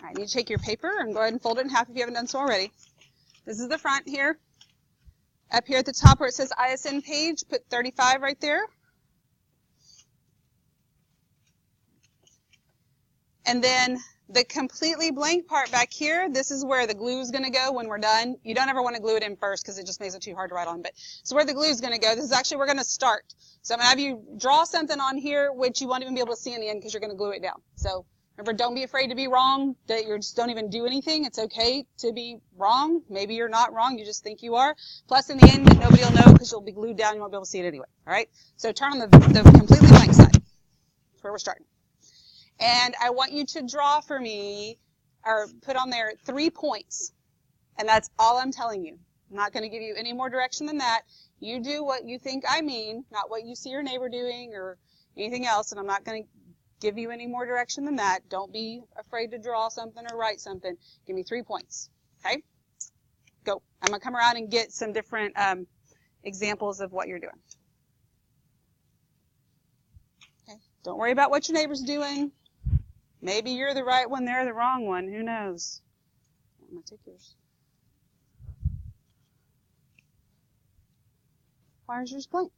All right, you need to take your paper and go ahead and fold it in half if you haven't done so already. This is the front here. Up here at the top where it says ISN page, put 35 right there. And then the completely blank part back here, this is where the glue is going to go when we're done. You don't ever want to glue it in first because it just makes it too hard to write on. But so where the glue is going to go, this is actually where we're going to start. So I'm going to have you draw something on here which you won't even be able to see in the end because you're going to glue it down. So remember, don't be afraid to be wrong. That you just don't even do anything. It's okay to be wrong. Maybe you're not wrong. You just think you are. Plus, in the end, nobody will know because you'll be glued down. You won't be able to see it anyway. All right? So turn on the completely blank side. That's where we're starting. And I want you to draw for me, or put on there 3 points. And that's all I'm telling you. I'm not going to give you any more direction than that. You do what you think I mean, not what you see your neighbor doing or anything else. And I'm not going to give you any more direction than that. Don't be afraid to draw something or write something. Give me 3 points. Okay? Go. I'm going to come around and get some different examples of what you're doing. Okay? Don't worry about what your neighbor's doing. Maybe you're the right one, they're the wrong one. Who knows? I'm going to take yours. Why is yours blank?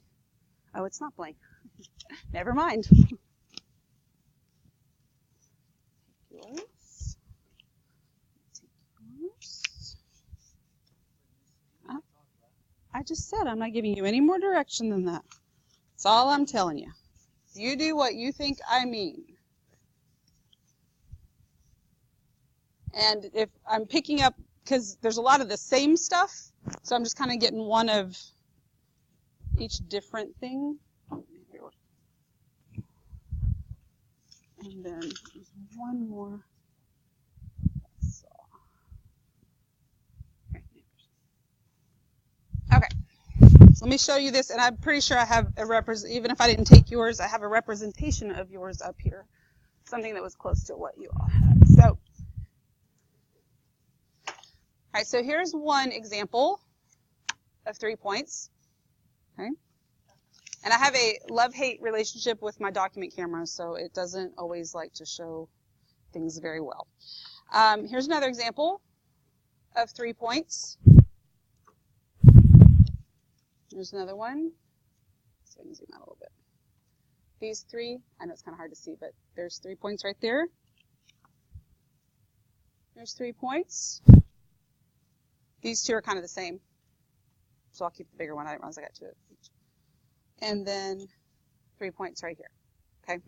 Oh, it's not blank. Never mind. Yours. Take yours. I just said I'm not giving you any more direction than that. That's all I'm telling you. You do what you think I mean. And if I'm picking up, because there's a lot of the same stuff, so I'm just kind of getting one of each different thing. And then there's one more. Okay. So let me show you this, and I'm pretty sure I have a even if I didn't take yours, I have a representation of yours up here. Something that was close to what you all had. So. All right, so here's one example of 3 points, okay? And I have a love-hate relationship with my document camera, so it doesn't always like to show things very well. Here's another example of 3 points. Here's another one. So I can zoom out a little bit. These 3, I know it's kind of hard to see, but there's 3 points right there. There's 3 points. These 2 are kind of the same, so I'll keep the bigger one. I didn't realize I got 2 of each. And then 3 points right here, okay?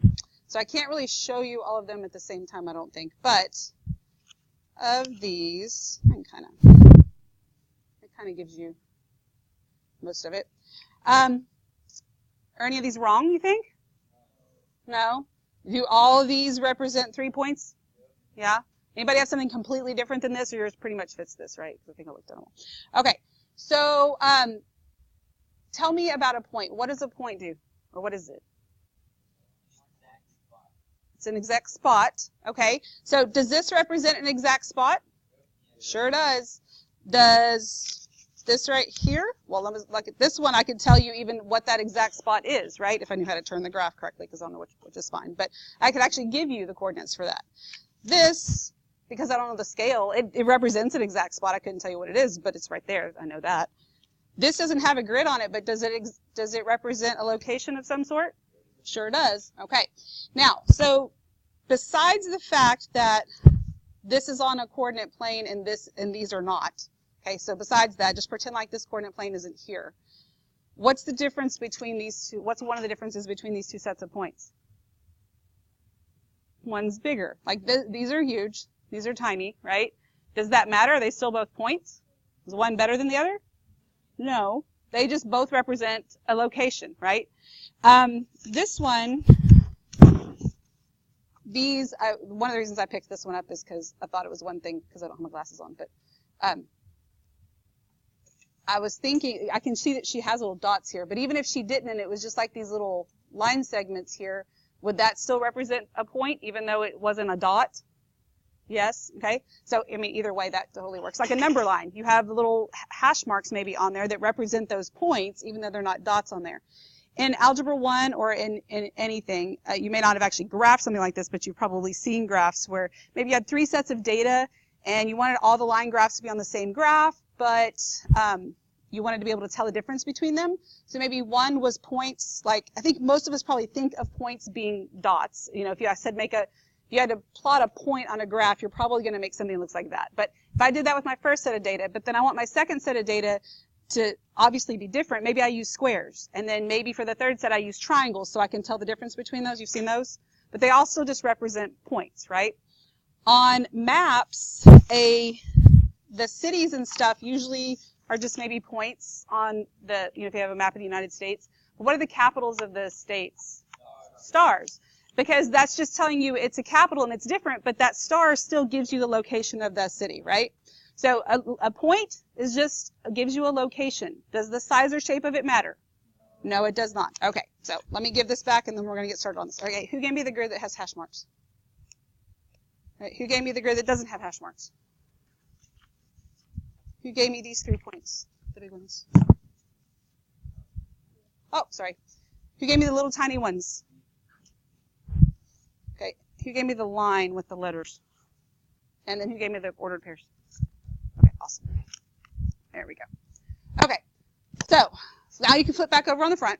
So I can't really show you all of them at the same time, I don't think, but of these, it kind of gives you most of it. Are any of these wrong, you think? No? Do all of these represent 3 points? Yeah? Anybody have something completely different than this, or yours pretty much fits this, right? I think I looked at them all. Okay, so tell me about a point. What does a point do, or what is it? It's an exact spot. Okay, so does this represent an exact spot? Sure does. Does this right here? Well, let me look at this one. I could tell you even what that exact spot is, right? If I knew how to turn the graph correctly, because I don't know which is fine. But I could actually give you the coordinates for that. This, because I don't know the scale, it represents an exact spot. I couldn't tell you what it is, but it's right there. I know that. This doesn't have a grid on it, but does it represent a location of some sort? Sure does. Okay. Now, so besides the fact that this is on a coordinate plane and these are not. Okay, so besides that, just pretend like this coordinate plane isn't here. What's the difference between these two? What's one of the differences between these two sets of points? One's bigger. Like these are huge. These are tiny, right? Does that matter? Are they still both points? Is one better than the other? No. They just both represent a location, right? This one, one of the reasons I picked this one up is because I thought it was one thing, because I don't have my glasses on, but I was thinking, I can see that she has little dots here, but even if she didn't and it was just like these little line segments here, would that still represent a point even though it wasn't a dot? Yes, okay. So, I mean, either way, that totally works. Like a number line. You have the little hash marks maybe on there that represent those points even though they're not dots on there. in Algebra 1 or in anything, you may not have actually graphed something like this, but you've probably seen graphs where maybe you had 3 sets of data and you wanted all the line graphs to be on the same graph, but you wanted to be able to tell the difference between them. So maybe one was points, like I think most of us probably think of points being dots. You know, if you said if you had to plot a point on a graph, you're probably going to make something that looks like that. But if I did that with my first set of data, but then I want my second set of data to obviously be different, maybe I use squares. And then maybe for the third set, I use triangles so I can tell the difference between those. You've seen those? But they also just represent points, right? On maps, the cities and stuff usually are just maybe points on the, you know, if you have a map of the United States. But what are the capitals of the states? Stars. Because that's just telling you it's a capital and it's different, but that star still gives you the location of the city, right? So a point is just gives you a location. Does the size or shape of it matter? No, it does not. Okay, so let me give this back and then we're going to get started on this. Okay, who gave me the grid that has hash marks? All right, who gave me the grid that doesn't have hash marks? Who gave me these 3 points, the big ones? Oh, sorry. Who gave me the little tiny ones? Okay, who gave me the line with the letters? And then who gave me the ordered pairs? Okay, awesome. There we go. Okay, so now you can flip back over on the front.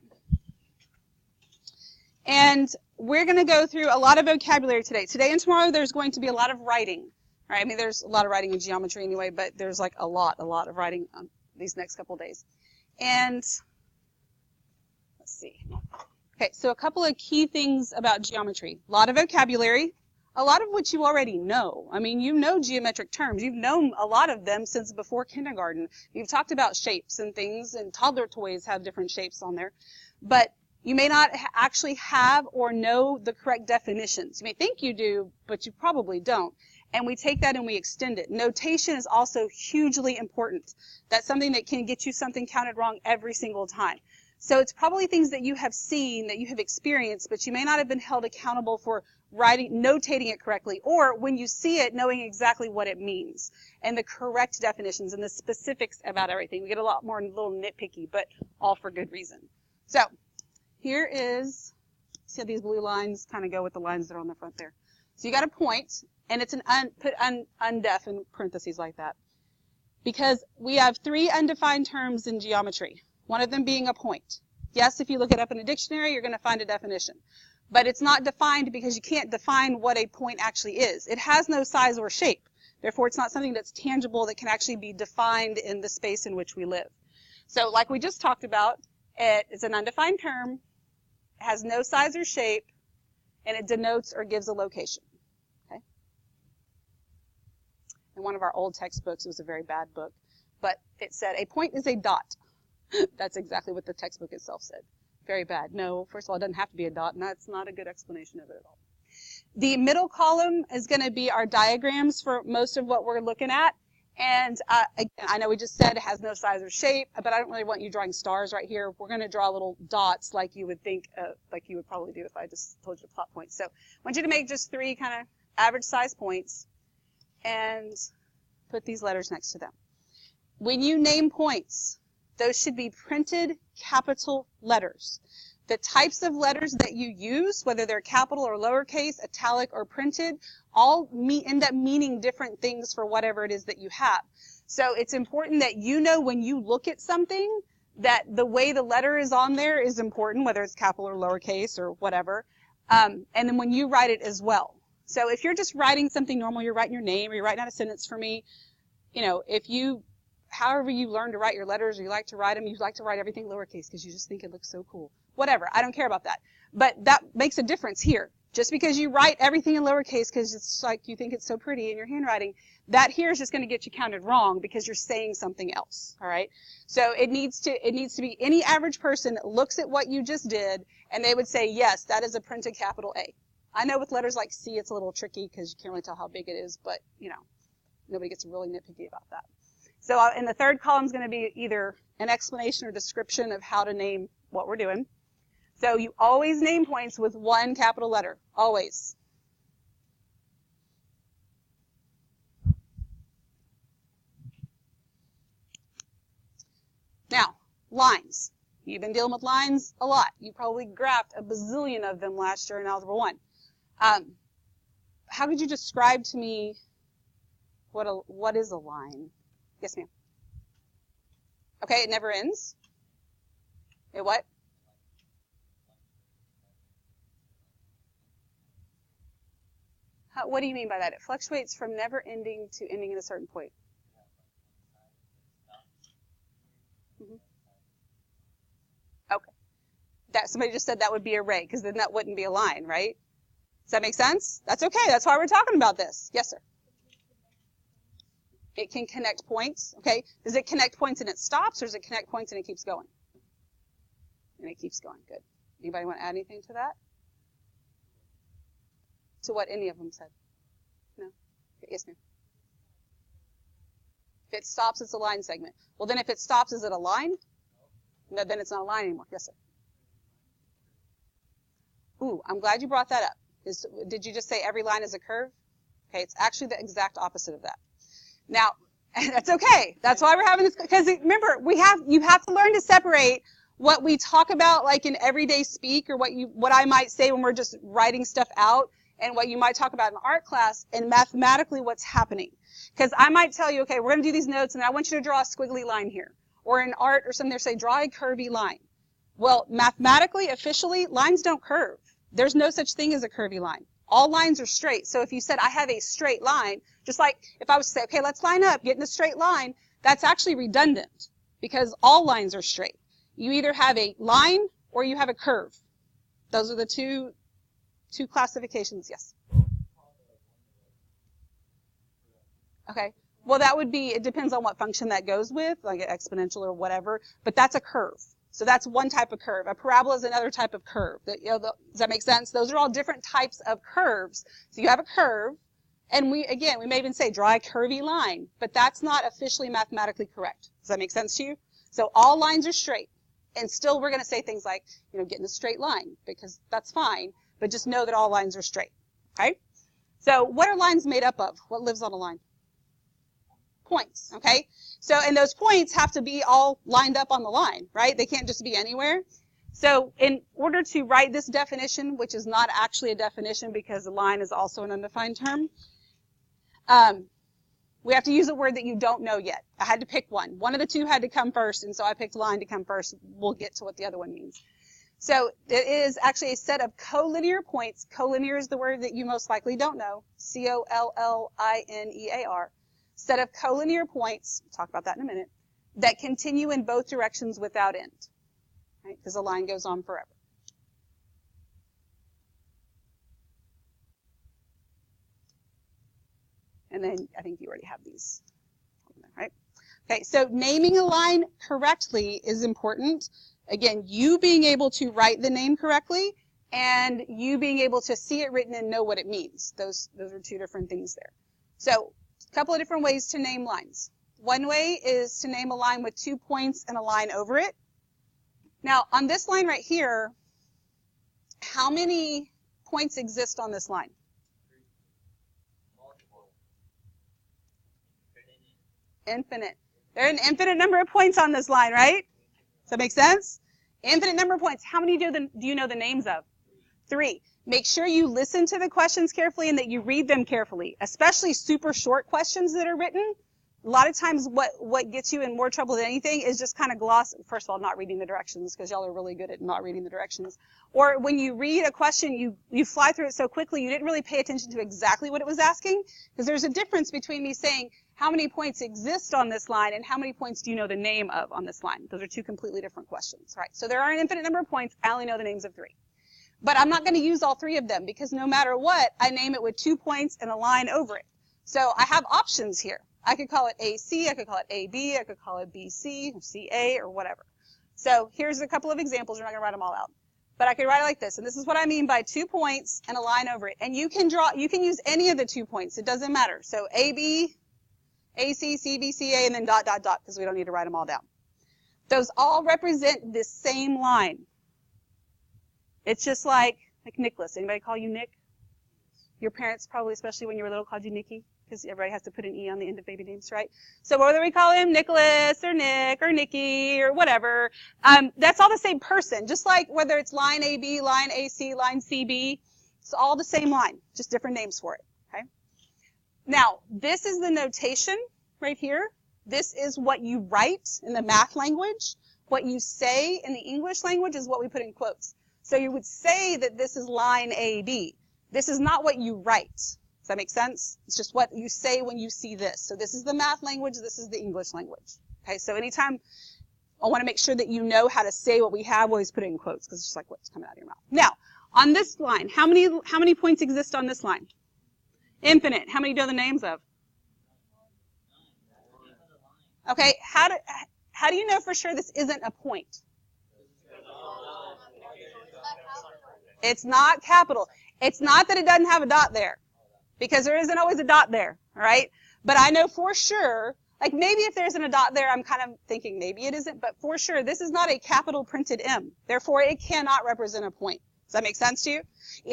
And we're going to go through a lot of vocabulary today. Today and tomorrow there's going to be a lot of writing. Right? I mean, there's a lot of writing in geometry anyway, but there's like a lot of writing on these next couple days. And let's see. Okay, so a couple of key things about geometry. A lot of vocabulary, a lot of which you already know. I mean, you know geometric terms. You've known a lot of them since before kindergarten. You've talked about shapes and things, and toddler toys have different shapes on there. But you may not actually have or know the correct definitions. You may think you do, but you probably don't. And we take that and we extend it. Notation is also hugely important. That's something that can get you something counted wrong every single time. So it's probably things that you have seen, that you have experienced, but you may not have been held accountable for notating it correctly, or when you see it, knowing exactly what it means, and the correct definitions and the specifics about everything. We get a lot more little nitpicky, but all for good reason. So here is, see how these blue lines kind of go with the lines that are on the front there. So you got a point, and it's put undef in parentheses like that. Because we have 3 undefined terms in geometry, one of them being a point. Yes, if you look it up in a dictionary, you're going to find a definition. But it's not defined because you can't define what a point actually is. It has no size or shape. Therefore, it's not something that's tangible that can actually be defined in the space in which we live. So like we just talked about, it is an undefined term, has no size or shape, and it denotes or gives a location. Okay? In one of our old textbooks, it was a very bad book, but it said a point is a dot. That's exactly what the textbook itself said. Very bad. No, first of all, it doesn't have to be a dot, and that's not a good explanation of it at all. The middle column is going to be our diagrams for most of what we're looking at. And again, I know we just said it has no size or shape, but I don't really want you drawing stars right here. We're going to draw little dots like you would think, like you would probably do if I just told you to plot points. So I want you to make just 3 kind of average size points and put these letters next to them. When you name points, those should be printed capital letters. The types of letters that you use, whether they're capital or lowercase, italic or printed, all end up meaning different things for whatever it is that you have. So it's important that you know when you look at something that the way the letter is on there is important, whether it's capital or lowercase or whatever, and then when you write it as well. So if you're just writing something normal, you're writing your name or you're writing out a sentence for me, you know, however you learn to write your letters or you like to write them, you like to write everything lowercase because you just think it looks so cool. Whatever, I don't care about that. But that makes a difference here. Just because you write everything in lowercase because it's like you think it's so pretty in your handwriting, that here is just going to get you counted wrong because you're saying something else, all right? So it needs to be any average person looks at what you just did and they would say, yes, that is a printed capital A. I know with letters like C it's a little tricky because you can't really tell how big it is, but, you know, nobody gets really nitpicky about that. So in the third column is going to be either an explanation or description of how to name what we're doing. So you always name points with 1 capital letter, always. Now, lines. You've been dealing with lines a lot. You probably graphed a bazillion of them last year in Algebra 1. How could you describe to me what is a line? Yes, ma'am. Okay, it never ends. It what? What do you mean by that? It fluctuates from never ending to ending at a certain point. Mm-hmm. Okay. Somebody just said that would be a ray, because then that wouldn't be a line, right? Does that make sense? That's okay. That's why we're talking about this. Yes, sir. It can connect points. Okay. Does it connect points and it stops, or does it connect points and it keeps going? And it keeps going. Good. Anybody want to add anything to that? To what any of them said? No? Yes, ma'am. If it stops, it's a line segment. Well, then if it stops, is it a line? No, then it's not a line anymore. Yes, sir. Ooh, I'm glad you brought that up. Did you just say every line is a curve? Okay, it's actually the exact opposite of that. Now, that's okay. That's why we're having this, because remember, you have to learn to separate what we talk about like in everyday speak, or what I might say when we're just writing stuff out, and what you might talk about in art class, and mathematically what's happening. Because I might tell you, okay, we're going to do these notes, and I want you to draw a squiggly line here. Or in art or something, they say, draw a curvy line. Well, mathematically, officially, lines don't curve. There's no such thing as a curvy line. All lines are straight. So if you said, I have a straight line, just like if I was to say, okay, let's line up, get in a straight line, that's actually redundant, because all lines are straight. You either have a line or you have a curve. Those are the two classifications. Yes. Okay. Well, that would be, it depends on what function that goes with, like an exponential or whatever, but that's a curve. So that's one type of curve. A parabola is another type of curve. Does that make sense? Those are all different types of curves. So you have a curve, and we may even say draw a curvy line, but that's not officially mathematically correct. Does that make sense to you? So all lines are straight, and still we're going to say things like, get in a straight line, because that's fine, but just know that all lines are straight. Okay? So what are lines made up of? What lives on a line? Points, okay? So, and those points have to be all lined up on the line, right? They can't just be anywhere. So in order to write this definition, which is not actually a definition because a line is also an undefined term, we have to use a word that you don't know yet. I had to pick one. One of the two had to come first, and so I picked line to come first. We'll get to what the other one means. So it is actually a set of collinear points. Collinear is the word that you most likely don't know. C-O-L-L-I-N-E-A-R. Set of collinear points, we'll talk about that in a minute, that continue in both directions without end, right? Because the line goes on forever. And then I think you already have these, right? Okay, so naming a line correctly is important. Again, you being able to write the name correctly, and you being able to see it written and know what it means. Those are two different things there. So, a couple of different ways to name lines. One way is to name a line with 2 points and a line over it. Now, on this line right here, how many points exist on this line? Infinite. There are an infinite number of points on this line, right? Does that make sense? Infinite number of points. How many do you know the names of? 3. Make sure you listen to the questions carefully and that you read them carefully, especially super short questions that are written. A lot of times what gets you in more trouble than anything is just kind of first of all, not reading the directions, because y'all are really good at not reading the directions. Or when you read a question, you fly through it so quickly, you didn't really pay attention to exactly what it was asking, because there's a difference between me saying how many points exist on this line and how many points do you know the name of on this line. Those are two completely different questions, right? So there are an infinite number of points. I only know the names of 3. But I'm not going to use all 3 of them, because no matter what, I name it with 2 points and a line over it. So I have options here. I could call it AC, I could call it AB, I could call it BC, or CA, or whatever. So here's a couple of examples. We're not going to write them all out. But I could write it like this, and this is what I mean by 2 points and a line over it. And you can use any of the 2 points. It doesn't matter. So AB, AC, CB, CA, and then ... because we don't need to write them all down. Those all represent this same line. It's just like Nicholas. Anybody call you Nick? Your parents probably, especially when you were little, called you Nicky. because everybody has to put an E on the end of baby names, right? So whether we call him Nicholas or Nick or Nikki or whatever, that's all the same person. Just like whether it's line AB, line AC, line CB, it's all the same line, just different names for it, okay? Now, this is the notation right here. This is what you write in the math language. What you say in the English language is what we put in quotes. So you would say that this is line AB. This is not what you write. Does that make sense? It's just what you say when you see this. So this is the math language. This is the English language. Okay, so anytime I want to make sure that you know how to say what we have, always put it in quotes because it's just like what's coming out of your mouth. Now, on this line, how many points exist on this line? Infinite. How many do you know the names of? Okay, how do you know for sure this isn't a point? It's not capital. It's not that it doesn't have a dot there, because there isn't always a dot there, all right? But I know for sure, like maybe if there isn't a dot there, I'm kind of thinking maybe it isn't, but for sure, this is not a capital printed M. Therefore, it cannot represent a point. Does that make sense to you?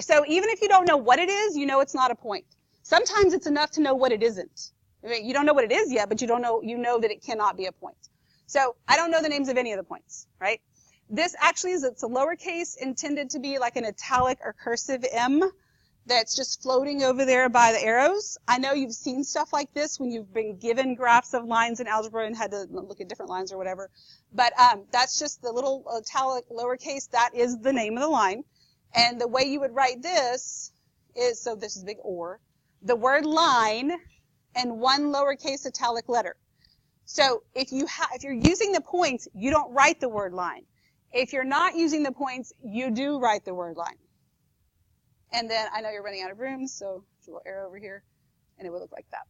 So even if you don't know what it is, you know it's not a point. Sometimes it's enough to know what it isn't. I mean, you don't know what it is yet, but you know that it cannot be a point. So I don't know the names of any of the points, right? This actually it's a lowercase intended to be like an italic or cursive M that's just floating over there by the arrows. I know you've seen stuff like this when you've been given graphs of lines in algebra and had to look at different lines or whatever. But that's just the little italic lowercase. That is the name of the line. And the way you would write this is, so this is big or, the word line and one lowercase italic letter. So if you're using the points, you don't write the word line. If you're not using the points, you do write the word line. And then I know you're running out of room, so a little arrow over here, and it will look like that.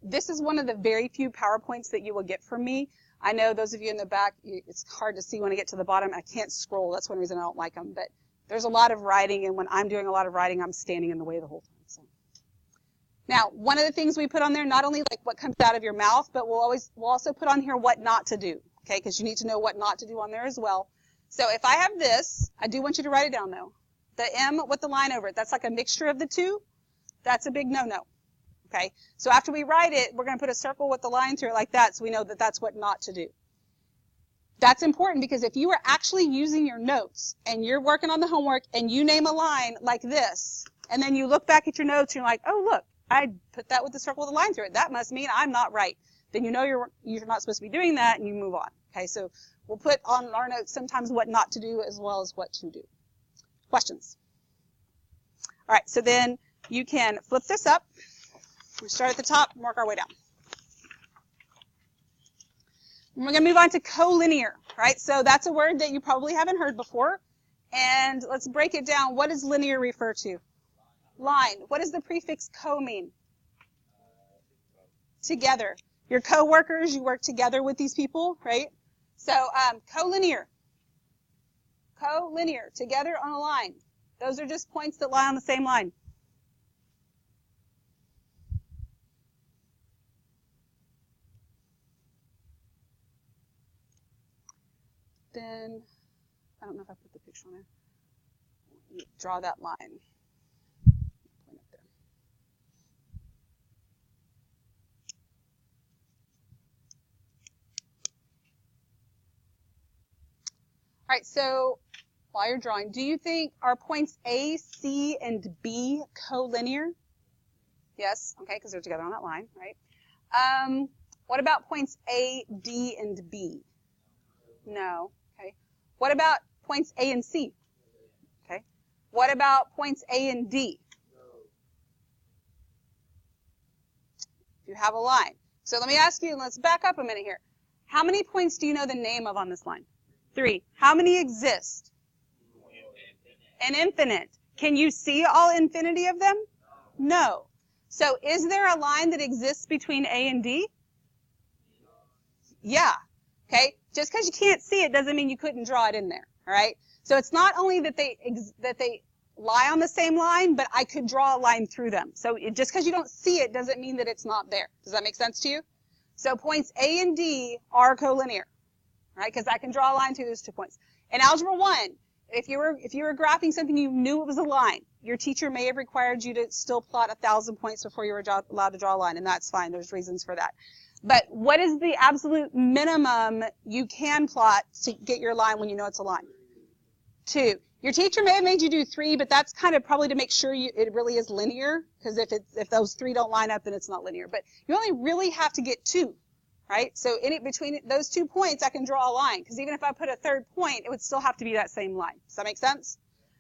This is one of the very few PowerPoints that you will get from me. I know those of you in the back, it's hard to see when I get to the bottom. I can't scroll. That's one reason I don't like them. But there's a lot of writing, and when I'm doing a lot of writing, I'm standing in the way the whole time. So. Now, one of the things we put on there, not only like what comes out of your mouth, but we'll also put on here what not to do, okay? Because you need to know what not to do on there as well. So if I have this, I do want you to write it down though. The M with the line over it, that's like a mixture of the two. That's a big no-no, okay? So after we write it, we're going to put a circle with the line through it like that, so we know that that's what not to do. That's important because if you are actually using your notes and you're working on the homework and you name a line like this, and then you look back at your notes and you're like, oh, look, I put that with the circle with a line through it. That must mean I'm not right. Then you know you're not supposed to be doing that, and you move on. Okay, so we'll put on our notes sometimes what not to do as well as what to do. Questions? All right, so then you can flip this up. We start at the top and work our way down. And we're going to move on to collinear, right? So that's a word that you probably haven't heard before. And let's break it down. What does linear refer to? Line. What does the prefix co mean? Together. Your co-workers, you work together with these people, right? So collinear. Collinear. Together on a line. Those are just points that lie on the same line. Then, I don't know if I put the picture on there. Draw that line. Point up there. All right, so while you're drawing, do you think are points A, C, and B collinear? Yes, okay, because they're together on that line, right? What about points A, D, and B? No. Okay. What about points A and C? Okay. What about points A and D? If you have a line. So let me ask you, let's back up a minute here. How many points do you know the name of on this line? 3. How many exist? An infinite. Can you see all infinity of them? No. So is there a line that exists between A and D? Yeah. Okay? Just because you can't see it doesn't mean you couldn't draw it in there, all right? So it's not only that they lie on the same line, but I could draw a line through them. So just because you don't see it doesn't mean that it's not there. Does that make sense to you? So points A and D are collinear, right? Because I can draw a line through those 2 points. In Algebra 1, if you were graphing something, you knew it was a line. Your teacher may have required you to still plot 1,000 points before you were allowed to draw a line, and that's fine. There's reasons for that. But what is the absolute minimum you can plot to get your line when you know it's a line? 2. Your teacher may have made you do 3, but that's kind of probably to make sure it really is linear, because if those 3 don't line up, then it's not linear. But you only really have to get 2, right? So between those 2 points, I can draw a line, because even if I put a third point, it would still have to be that same line. Does that make sense?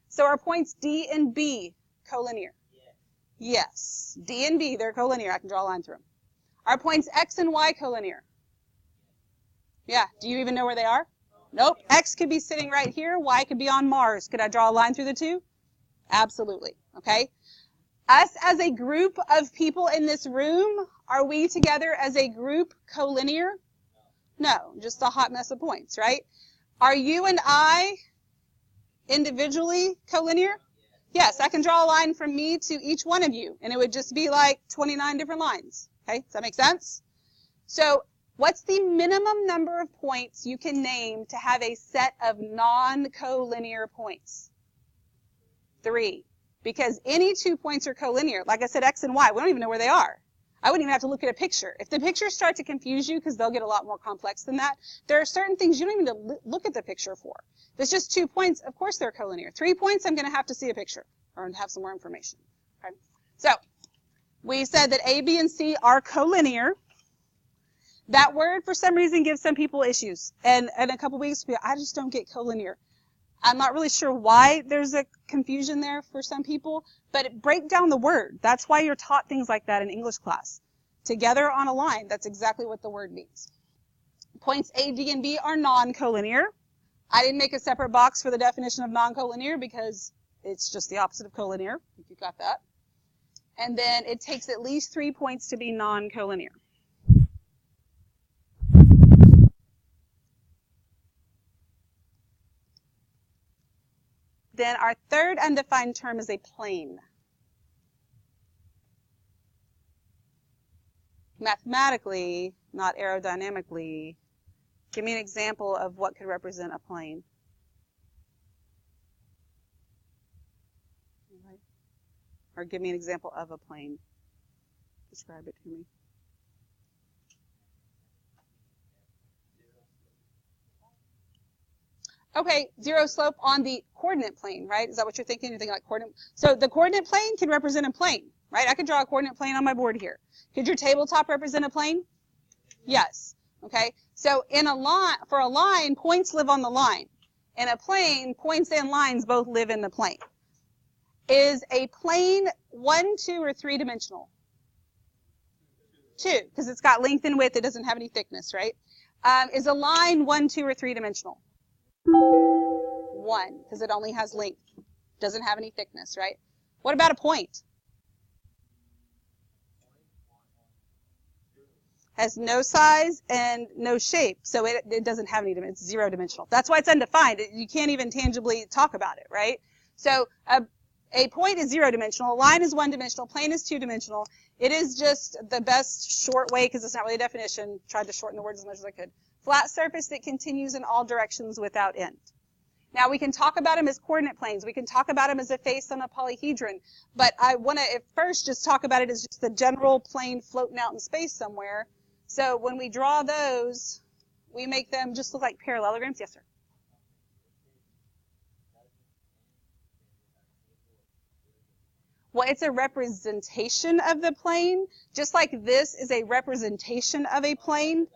So our points D and B, collinear. Yes. D and B, they're collinear. I can draw a line through them. Are points X and Y collinear? Yeah. Do you even know where they are? Nope. X could be sitting right here. Y could be on Mars. Could I draw a line through the 2? Absolutely. Okay. Us as a group of people in this room, are we together as a group collinear? No. Just a hot mess of points, right? Are you and I individually collinear? Yes. I can draw a line from me to each one of you, and it would just be like 29 different lines. Okay, does that make sense? So what's the minimum number of points you can name to have a set of non-collinear points? 3. Because any 2 points are collinear. Like I said, X and Y, we don't even know where they are. I wouldn't even have to look at a picture. If the pictures start to confuse you, because they'll get a lot more complex than that, there are certain things you don't even need to look at the picture for. If it's just 2 points, of course they're collinear. 3 points, I'm going to have to see a picture or have some more information. Okay? So we said that A, B, and C are collinear. That word, for some reason, gives some people issues. And in a couple weeks, I just don't get collinear. I'm not really sure why there's a confusion there for some people, but break down the word. That's why you're taught things like that in English class. Together on a line, that's exactly what the word means. Points A, D, and B are non-collinear. I didn't make a separate box for the definition of non-collinear because it's just the opposite of collinear, if you got that. And then it takes at least 3 points to be non-collinear. Then our third undefined term is a plane. Mathematically, not aerodynamically, give me an example of what could represent a plane. Or give me an example of a plane. Describe it to me. Okay, zero slope on the coordinate plane, right? Is that what you're thinking? You're thinking like coordinate. So the coordinate plane can represent a plane, right? I could draw a coordinate plane on my board here. Could your tabletop represent a plane? Yes. Okay. So in a line, for a line, points live on the line. In a plane, points and lines both live in the plane. Is a plane 1, 2, or 3-dimensional? 2, because it's got length and width. It doesn't have any thickness, right? Is a line 1, 2, or 3-dimensional? 1, because it only has length. Doesn't have any thickness, right? What about a point? Has no size and no shape, so it doesn't have any dimension. It's 0-dimensional. That's why it's undefined. You can't even tangibly talk about it, right? So a point is 0-dimensional. A line is 1-dimensional. Plane is 2-dimensional. It is just the best short way, because it's not really a definition. Tried to shorten the words as much as I could. Flat surface that continues in all directions without end. Now, we can talk about them as coordinate planes. We can talk about them as a face on a polyhedron. But I want to at first just talk about it as just the general plane floating out in space somewhere. So when we draw those, we make them just look like parallelograms. Yes, sir. Well, it's a representation of the plane, just like this is a representation of a plane.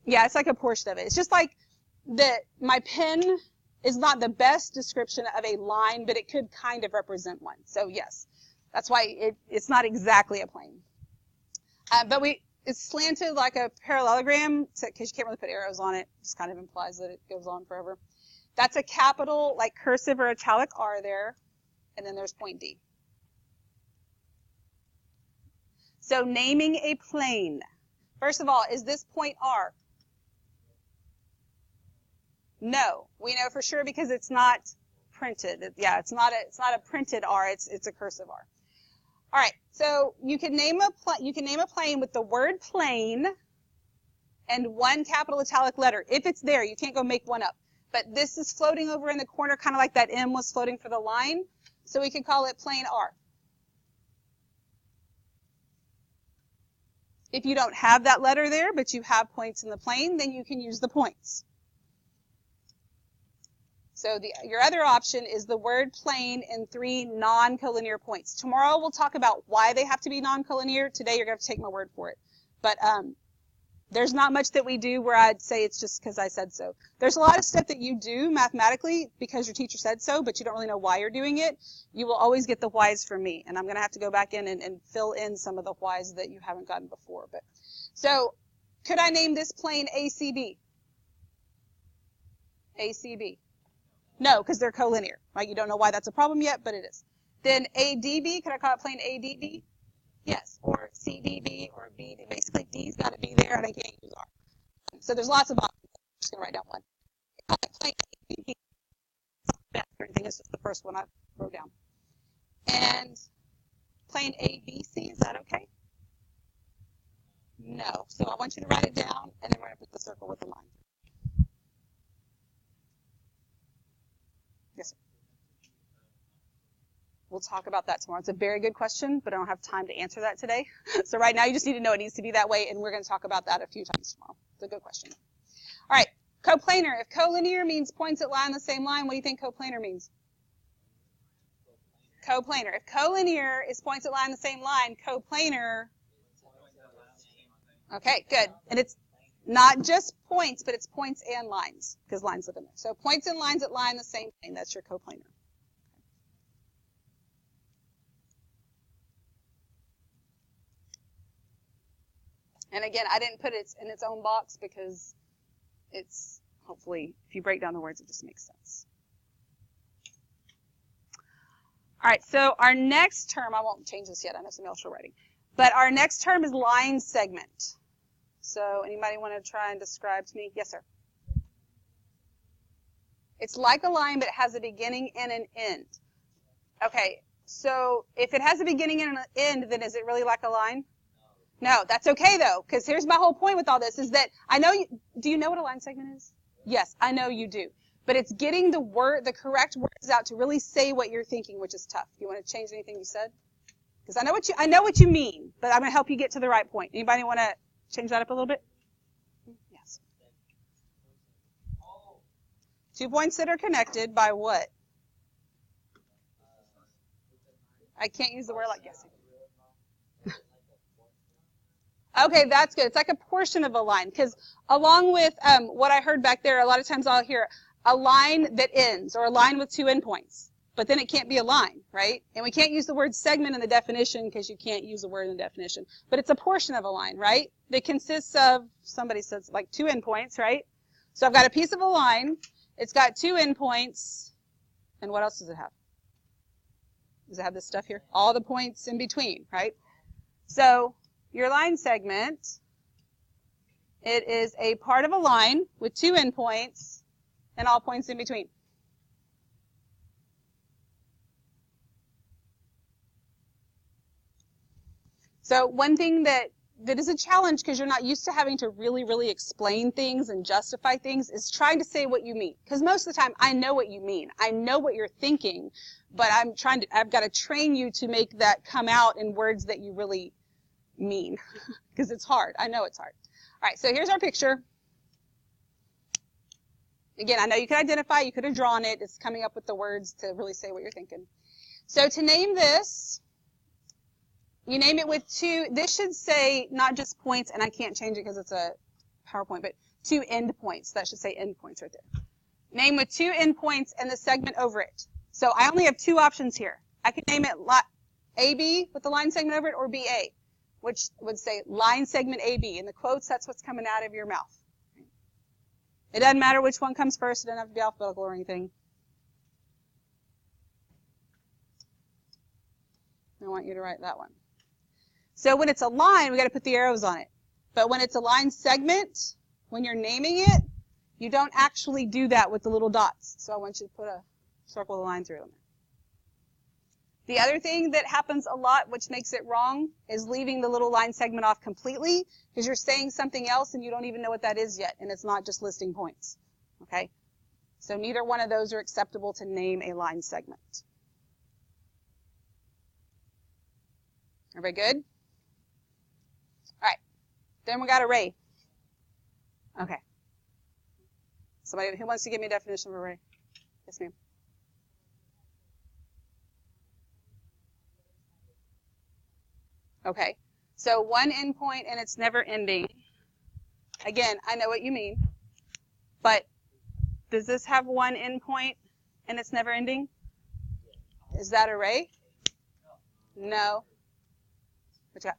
Yeah, it's like a portion of it. It's just like my pen is not the best description of a line, but it could kind of represent one. So yes, that's why it's not exactly a plane. But it's slanted like a parallelogram, because you can't really put arrows on it. It just kind of implies that it goes on forever. That's a capital, like cursive or italic R there, and then there's point D. So naming a plane. First of all, is this point R? No, we know for sure because it's not printed. Yeah, it's not a printed R. It's a cursive R. All right, so you can name a plane with the word plane and one capital italic letter. If it's there, you can't go make one up. But this is floating over in the corner, kind of like that M was floating for the line. So we could call it plane R. If you don't have that letter there, but you have points in the plane, then you can use the points. So your other option is the word plane in 3 non-collinear points. Tomorrow we'll talk about why they have to be non-collinear. Today you're going to have to take my word for it. But there's not much that we do where I'd say it's just because I said so. There's a lot of stuff that you do mathematically because your teacher said so, but you don't really know why you're doing it. You will always get the whys from me, and I'm going to have to go back in and fill in some of the whys that you haven't gotten before. But so could I name this plane ACB? ACB. No, because they're collinear. Right? You don't know why that's a problem yet, but it is. Then ADB, could I call it plane ADB? Yes, or CDB or B. Basically, D's got to be there, and I can't use R. So there's lots of options. I'm just going to write down one. Plane ABB. Or anything. It's just the first one I wrote down. And plane ABC, is that okay? No. So I want you to write it down, and then we're going to put the circle with the line. Yes, sir. We'll talk about that tomorrow. It's a very good question, but I don't have time to answer that today. So right now you just need to know it needs to be that way, and we're going to talk about that a few times tomorrow. It's a good question. All right, coplanar. If collinear means points that lie on the same line, what do you think coplanar means? Coplanar. If collinear is points that lie on the same line, coplanar. Okay, good. And it's not just points, but it's points and lines, because lines live in there. So points and lines that lie in the same plane, that's your coplanar. And again, I didn't put it in its own box because it's, hopefully, if you break down the words, it just makes sense. All right, so our next term, I won't change this yet, I know somebody else is writing, but our next term is line segment. So anybody want to try and describe to me? Yes, sir. It's like a line, but it has a beginning and an end. Okay, so if it has a beginning and an end, then is it really like a line? No, that's okay though, because here's my whole point with all this is that I know you, do you know what a line segment is? Yes, I know you do. But it's getting the correct words out to really say what you're thinking, which is tough. You want to change anything you said? Because I know what you mean, but I'm going to help you get to the right point. Anybody want to change that up a little bit? Yes. 2 points that are connected by what? I can't use the word like guessing. Okay, that's good. It's like a portion of a line, because along with what I heard back there, a lot of times I'll hear a line that ends, or a line with 2 endpoints. But then it can't be a line, right? And we can't use the word segment in the definition because you can't use the word in the definition. But it's a portion of a line, right? That consists of, somebody says, like 2 endpoints, right? So I've got a piece of a line. It's got 2 endpoints. And what else does it have? Does it have this stuff here? All the points in between, right? So your line segment, it is a part of a line with 2 endpoints and all points in between. So one thing that is a challenge because you're not used to having to really explain things and justify things is trying to say what you mean. Because most of the time I know what you mean. I know what you're thinking, but I've got to train you to make that come out in words that you really mean. Because it's hard. I know it's hard. All right, so here's our picture. Again, I know you can identify, you could have drawn it. It's coming up with the words to really say what you're thinking. So to name this, you name it with 2, this should say not just points, and I can't change it because it's a PowerPoint, but 2 endpoints. That should say endpoints right there. Name with 2 endpoints and the segment over it. So I only have 2 options here. I could name it AB with the line segment over it, or BA, which would say line segment AB. In the quotes, that's what's coming out of your mouth. It doesn't matter which one comes first. It doesn't have to be alphabetical or anything. I want you to write that one. So when it's a line, we got to put the arrows on it. But when it's a line segment, when you're naming it, you don't actually do that with the little dots. So I want you to put a circle of the line through them. The other thing that happens a lot, which makes it wrong, is leaving the little line segment off completely because you're saying something else and you don't even know what that is yet, and it's not just listing points. Okay? So neither one of those are acceptable to name a line segment. Everybody good? All right. Then we got array. Okay. Somebody who wants to give me a definition of array? Yes, ma'am. Okay. So one endpoint and it's never ending. Again, I know what you mean. But does this have one endpoint and it's never ending? Is that array? No. What you got?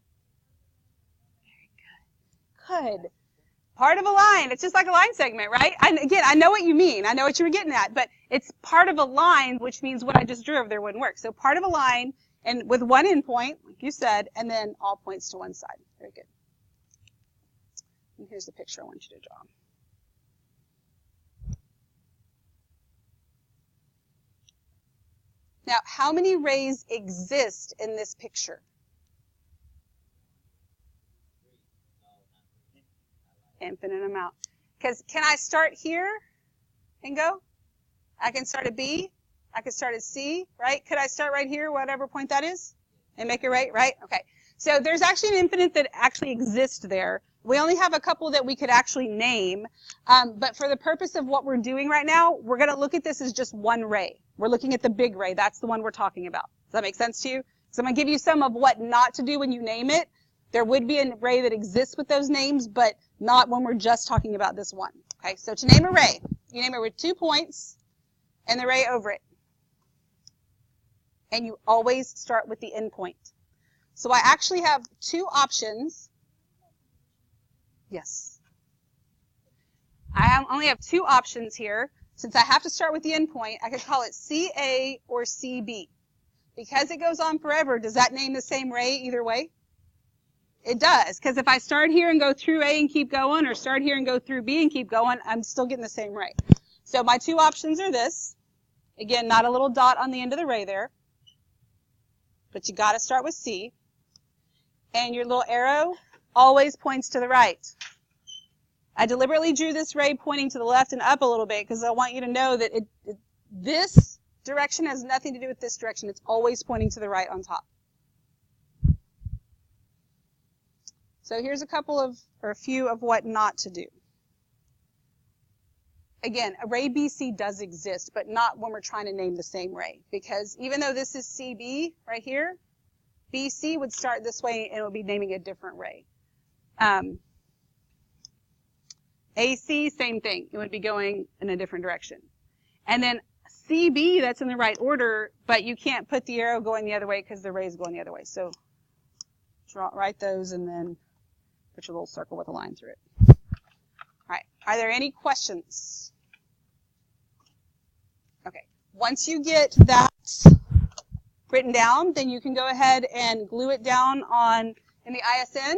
Very good. Good. Part of a line. It's just like a line segment, right? And again, I know what you mean. I know what you were getting at. But it's part of a line, which means what I just drew over there wouldn't work. So part of a line, and with one endpoint, like you said, and then all points to one side. Very good. And here's the picture I want you to draw. Now, how many rays exist in this picture? Infinite amount. Because can I start here and go? I can start at B. I could start at C, right? Could I start right here, whatever point that is, and make it right? Okay. So there's actually an infinite that actually exists there. We only have a couple that we could actually name. But for the purpose of what we're doing right now, we're going to look at this as just one ray. We're looking at the big ray. That's the one we're talking about. Does that make sense to you? So I'm going to give you some of what not to do when you name it. There would be an array that exists with those names, but not when we're just talking about this one. Okay, so to name a ray, you name it with 2 points and the ray over it. And you always start with the endpoint. So I actually have 2 options. Yes. I only have 2 options here. Since I have to start with the endpoint, I could call it CA or CB. Because it goes on forever, does that name the same ray either way? It does, because if I start here and go through A and keep going, or start here and go through B and keep going, I'm still getting the same ray. So my 2 options are this. Again, not a little dot on the end of the ray there. But you got to start with C. And your little arrow always points to the right. I deliberately drew this ray pointing to the left and up a little bit because I want you to know that this direction has nothing to do with this direction. It's always pointing to the right on top. So here's a few of what not to do. Again, array BC does exist, but not when we're trying to name the same ray. Because even though this is CB right here, BC would start this way and it would be naming a different ray. AC, same thing. It would be going in a different direction. And then CB, that's in the right order, but you can't put the arrow going the other way because the ray is going the other way. So write those and then put your little circle with a line through it. All right. Are there any questions? Okay. Once you get that written down, then you can go ahead and glue it down in the ISN.